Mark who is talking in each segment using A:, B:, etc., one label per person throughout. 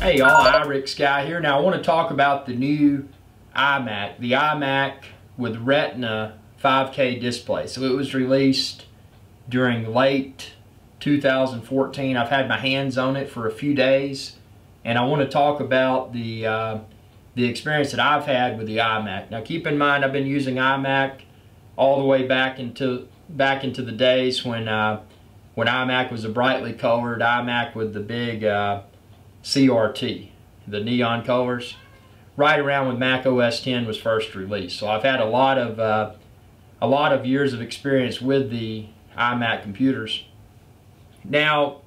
A: Hey y'all, iRix Guy here. Now I want to talk about the new iMac, the iMac with Retina 5K display. So it was released during late 2014. I've had my hands on it for a few days, and I want to talk about the experience that I've had with the iMac. Now keep in mind, I've been using iMac all the way back into the days when iMac was a brightly colored iMac with the big CRT, the neon colors, right around when Mac OS X was first released. So I've had a lot of years of experience with the iMac computers. Now,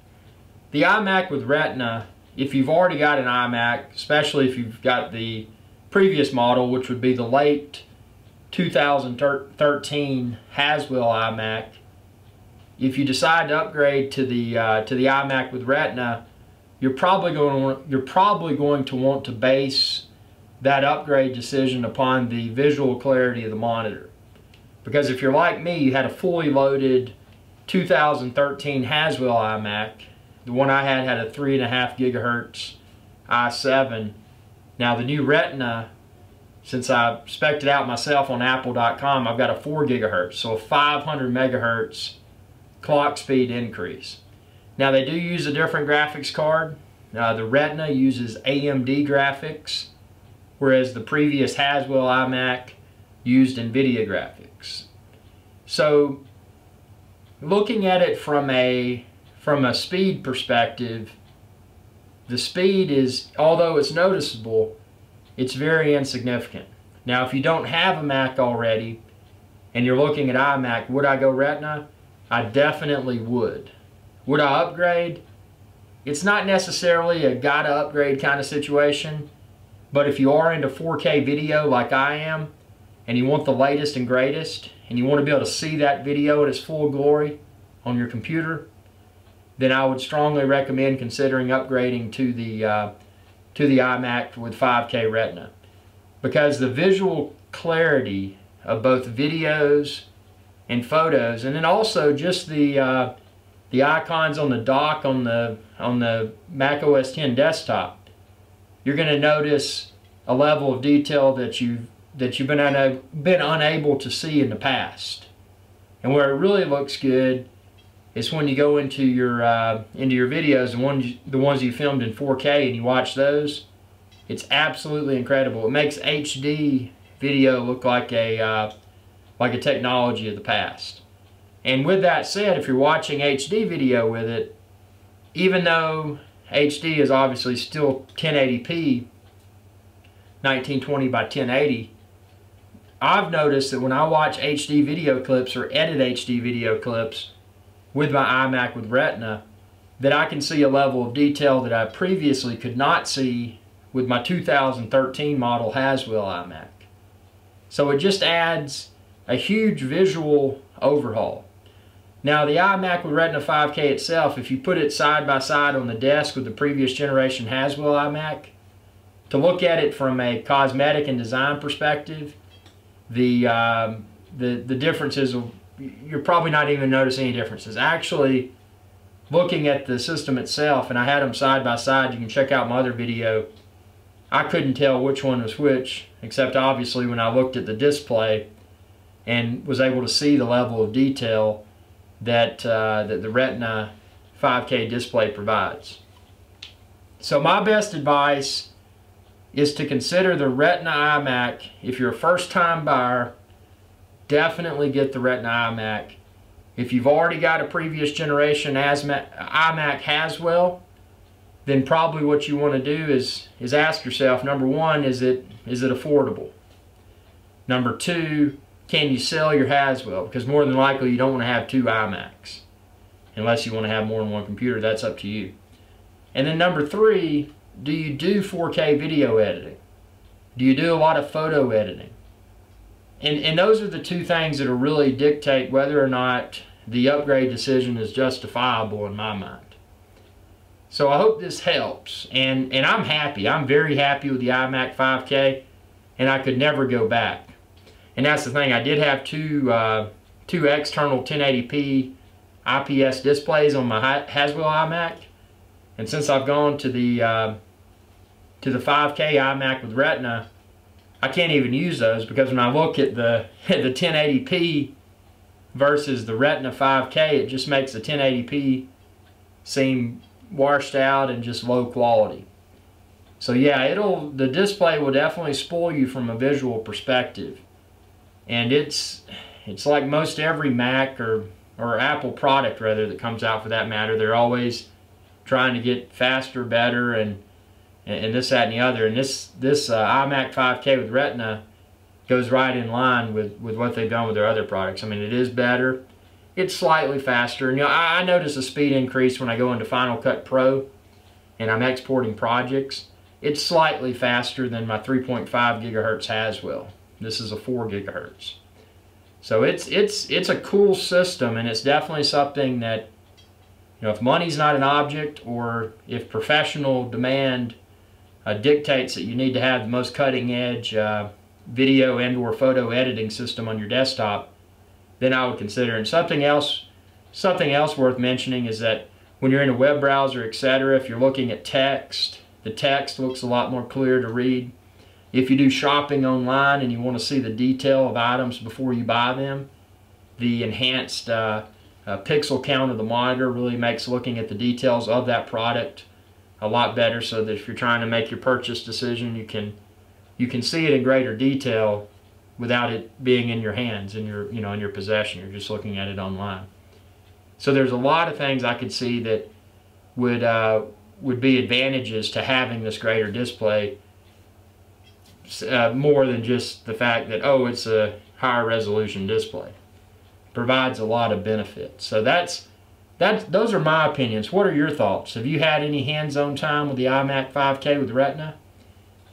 A: the iMac with Retina, if you've already got an iMac, especially if you've got the previous model, which would be the late 2013 Haswell iMac, if you decide to upgrade to the iMac with Retina, you're probably going to want to base that upgrade decision upon the visual clarity of the monitor. Because if you're like me, you had a fully loaded 2013 Haswell iMac. The one I had a 3.5 gigahertz i7. Now the new Retina, since I spec'd it out myself on Apple.com, I've got a 4 gigahertz, so a 500 megahertz clock speed increase. Now they do use a different graphics card. The Retina uses AMD graphics, whereas the previous Haswell iMac used NVIDIA graphics. So looking at it from a speed perspective, the speed is, although it's noticeable, it's very insignificant. Now if you don't have a Mac already and you're looking at iMac, would I go Retina? I definitely would. Would I upgrade? It's not necessarily a gotta upgrade kind of situation, but if you are into 4K video like I am, and you want the latest and greatest, and you want to be able to see that video at its full glory on your computer, then I would strongly recommend considering upgrading to the iMac with 5K Retina, because the visual clarity of both videos and photos, and then also just the icons on the dock on the Mac OS X desktop, you're going to notice a level of detail that you've been unable to see in the past. And where it really looks good is when you go into your videos, the ones you filmed in 4K, and you watch those. It's absolutely incredible. It makes HD video look like a technology of the past. And with that said, if you're watching HD video with it, even though HD is obviously still 1080p, 1920 by 1080, I've noticed that when I watch HD video clips or edit HD video clips with my iMac with Retina, that I can see a level of detail that I previously could not see with my 2013 model Haswell iMac. So it just adds a huge visual overhaul. Now the iMac with Retina 5K itself, if you put it side by side on the desk with the previous generation Haswell iMac, to look at it from a cosmetic and design perspective, the differences, you're probably not even noticing any differences. Actually, looking at the system itself, and I had them side by side, you can check out my other video, I couldn't tell which one was which, except obviously when I looked at the display and was able to see the level of detail that the Retina 5K display provides. So my best advice is to consider the Retina iMac. If you're a first-time buyer, definitely get the Retina iMac. If you've already got a previous generation iMac Haswell, then probably what you want to do is ask yourself, number one, is it affordable? Number two, can you sell your Haswell? Because more than likely you don't want to have two iMacs. Unless you want to have more than one computer, that's up to you. And then number three, do you do 4K video editing? Do you do a lot of photo editing? And those are the two things that will really dictate whether or not the upgrade decision is justifiable in my mind. So I hope this helps. And I'm happy. I'm very happy with the iMac 5K, and I could never go back. And that's the thing, I did have two external 1080p IPS displays on my Haswell iMac, and since I've gone to the to the 5K iMac with Retina, I can't even use those, because when I look at the 1080p versus the Retina 5K, it just makes the 1080p seem washed out and just low quality. So yeah, the display will definitely spoil you from a visual perspective. And it's like most every Mac or Apple product rather that comes out for that matter. They're always trying to get faster, better, and this, that, and the other. And this iMac 5K with Retina goes right in line with what they've done with their other products. I mean, it is better. It's slightly faster. And, you know, I notice a speed increase when I go into Final Cut Pro and I'm exporting projects. It's slightly faster than my 3.5 gigahertz Haswell. This is a 4 gigahertz. So it's a cool system, and it's definitely something that, you know, if money's not an object, or if professional demand dictates that you need to have the most cutting edge video and or photo editing system on your desktop, then I would consider it. And something else worth mentioning is that when you're in a web browser, etc., if you're looking at text, the text looks a lot more clear to read. If you do shopping online and you want to see the detail of items before you buy them, the enhanced pixel count of the monitor really makes looking at the details of that product a lot better, so that if you're trying to make your purchase decision, you can see it in greater detail without it being in your hands, in your possession. You're just looking at it online. So there's a lot of things I could see that would be advantages to having this greater display, more than just the fact that, oh, it's a higher resolution display. Provides a lot of benefits. So those are my opinions. What are your thoughts? Have you had any hands-on time with the iMac 5K with Retina?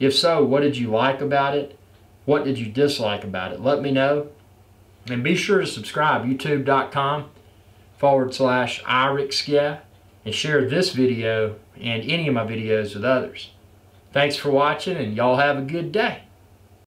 A: If so, what did you like about it? What did you dislike about it? Let me know. And be sure to subscribe, youtube.com/irixskia, and share this video and any of my videos with others. Thanks for watching, and y'all have a good day.